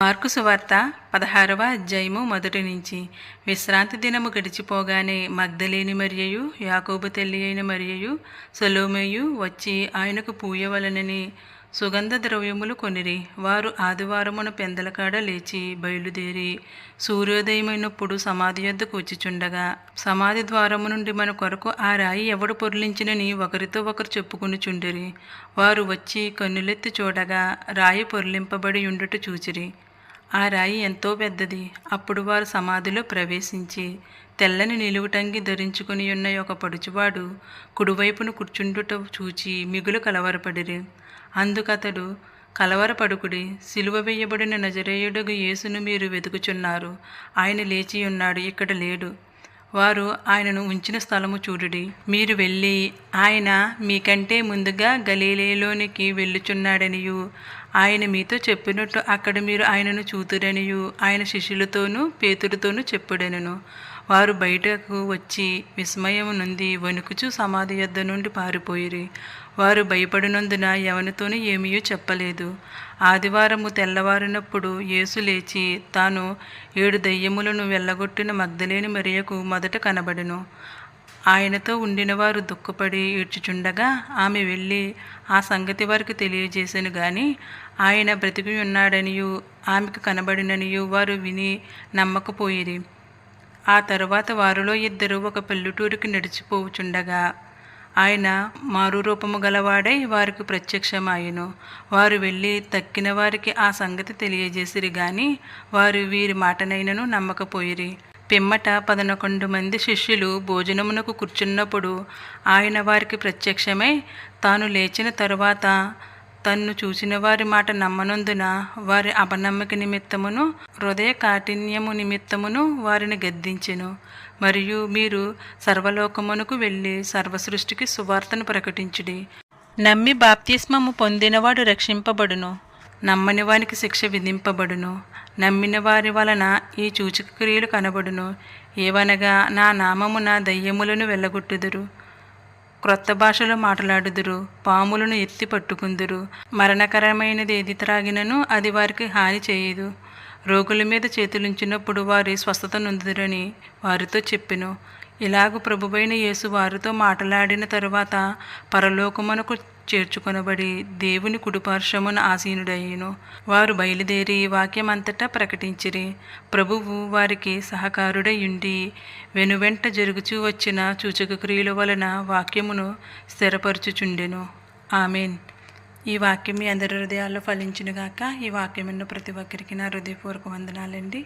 Mark సువార్త 16వ అధ్యాయము మొదటి నుంచి. విశ్రాంతి దినము గడిచిపోగానే మగ్దలేని మరియయు, యాకోబు తల్లి అయిన మరియయు, సలోమియు వచ్చి ఆయనకు పూయవలెనని సుగంధ ద్రవ్యములు కొనిరి. వారు ఆదివారమున పెందలకాడ లేచి బయలుదేరి సూర్యోదయమైనప్పుడు సమాధి యొద్దకు వచ్చిచుండగా, సమాధి ద్వారము నుండి మన కొరకు ఆ రాయి ఎవడు పొర్లించినని ఒకరితో ఒకరు చెప్పుకొనుచుండిరి. వారు వచ్చి కన్నులెత్తి చూడగా రాయి పొర్లింపబడి ఉండుట చూచిరి. ఆ రాయి ఎంతో పెద్దది. అప్పుడు వారు సమాధిలో ప్రవేశించి తెల్లని నిలువుటంగి ధరించుకుని ఉన్న ఒక పడుచువాడు కుడివైపున కూర్చుండుట చూచి మిగులు కలవరపడిరి. అందుకతడు, కలవరపడుకుడి, సిలువ వేయబడిన నజరేయుడగు యేసును మీరు వెతుకుచున్నారు. ఆయన లేచి ఉన్నాడు, ఇక్కడ లేడు. వారు ఆయనను ఉంచిన స్థలము చూడుడి. మీరు వెళ్ళి ఆయన మీకంటే ముందుగా గలిలయలోనికి వెళ్ళుచున్నాడనియు, ఆయన మీతో చెప్పినట్టు అక్కడ మీరు ఆయనను చూతురనియు ఆయన శిష్యులతోనూ పేతురుతోనూ చెప్పుడెనను. వారు బయటకు వచ్చి విస్మయము నొంది వణుకుచు సమాధి యొద్ద నుండి పారిపోయిరి. వారు భయపడినందున ఎవనితోనూ ఏమీ చెప్పలేదు. ఆదివారము తెల్లవారినప్పుడు యేసు లేచి తాను 7 దయ్యములను వెళ్ళగొట్టిన మగ్దలేని మరియకు మొదట కనబడెను. ఆయనతో ఉండిన వారు దుఃఖపడి ఏడ్చుచుండగా ఆమె వెళ్ళి ఆ సంగతి వారికి తెలియజేసెను. గాని ఆయన బ్రతికి ఉన్నాడనియు ఆమెకు కనబడిననియు వారు విని నమ్మకపోయిరి. ఆ తరువాత వారిలో 2 ఒక పల్లెటూరికి నడిచిపోవుచుండగా ఆయన మారు రూపము గలవాడై వారికి ప్రత్యక్షమాయెను. వారు వెళ్ళి తక్కిన వారికి ఆ సంగతి తెలియజేసిరి. గాని వారు వీరి మాటనైనను నమ్మకపోయిరి. పిమ్మట 11 మంది శిష్యులు భోజనమునకు కూర్చున్నప్పుడు ఆయన వారికి ప్రత్యక్షమై తాను లేచిన తరువాత తన్ను చూసిన వారి మాట నమ్మనందున వారి అపనమ్మక నిమిత్తమును హృదయ కాఠిన్యము నిమిత్తమును వారిని గద్దించెను. మరియు మీరు సర్వలోకమునకు వెళ్ళి సర్వసృష్టికి సువార్తను ప్రకటించుడి. నమ్మి బాప్తిస్మము పొందినవాడు రక్షింపబడును, నమ్మని వానికి శిక్ష విధింపబడును. నమ్మిన వారి వలన ఈ సూచక క్రియలు కనబడును. ఏవనగా నా నామమున దయ్యములను వెళ్ళగొట్టుదురు, క్రొత్త భాషలో మాట్లాడుదురు, పాములను ఎత్తి పట్టుకుందురు, మరణకరమైనది ఏది త్రాగినను అది వారికి హాని చేయదు. రోగుల మీద చేతులుంచినప్పుడు వారి స్వస్థత నొందుదురని వారితో చెప్పెను. ఇలాగు ప్రభువైన యేసు వారితో మాట్లాడిన తరువాత పరలోకమునకు చేర్చుకొనబడి దేవుని కుడిపార్శ్వమున ఆసీనుడయ్యెను. వారు బయలుదేరి వాక్యమంతటా ప్రకటించిరి. ప్రభువు వారికి సహకారుడై ఉండి వెనువెంట జరుగుచూ వచ్చిన సూచక క్రియల వలన వాక్యమును స్థిరపరచుచుండెను. ఆమేన్. ఈ వాక్యం మీ అందరి హృదయాల్లో ఫలించునుగాక. ఈ వాక్యం ప్రతి ఒక్కరికి నా హృదయపూర్వక వందనాలండి.